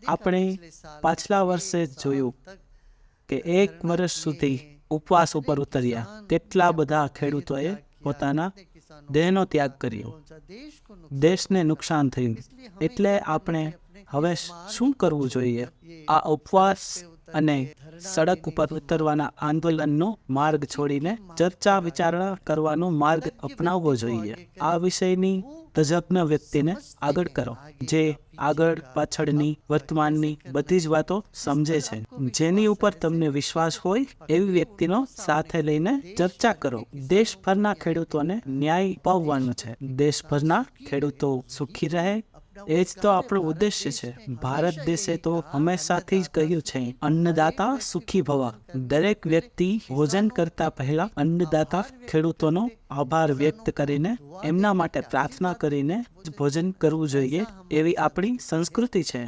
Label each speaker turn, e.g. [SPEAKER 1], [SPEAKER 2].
[SPEAKER 1] આપણે પાછલા વર્ષે જ જોયું કે 1 વર્ષ સુધી ઉપવાસ ઉપર ઉતર્યા કેટલા બધા ખેડૂતોએ પોતાના દેહનો ત્યાગ કર્યો, દેશને નુકસાન થયું. એટલે આપણે હવે શું કરવું જોઈએ? આ ઉપવાસ અને સડક ઉપર ઉતરવાના આંદોલનનો માર્ગ છોડીને ચર્ચા વિચારણા કરવાનો માર્ગ અપનાવવો જોઈએ. આ વિષયની તજજ્ઞ વ્યક્તિને આગળ કરો, જે આગળ પાછળની વર્તમાનની બધી જ વાતો સમજે છે. જેની ઉપર તમને વિશ્વાસ હોય એવી વ્યક્તિનો સાથે લઈને ચર્ચા કરો. દેશભરના ખેડૂતોને ન્યાય અપાવવાનો છે. દેશભરના ખેડૂતો સુખી રહે એ જ તો આપણો ઉદ્દેશ્ય છે. ભારત દેશે તો હંમેશાથી જ કહ્યું છે, અન્નદાતા સુખી ભવ. દરેક વ્યક્તિ ભોજન કરતા પહેલા અન્નદાતા ખેડૂતોનો આભાર વ્યક્ત કરીને એમના માટે પ્રાર્થના કરીને જ ભોજન કરવું જોઈએ. એવી આપણી સંસ્કૃતિ છે.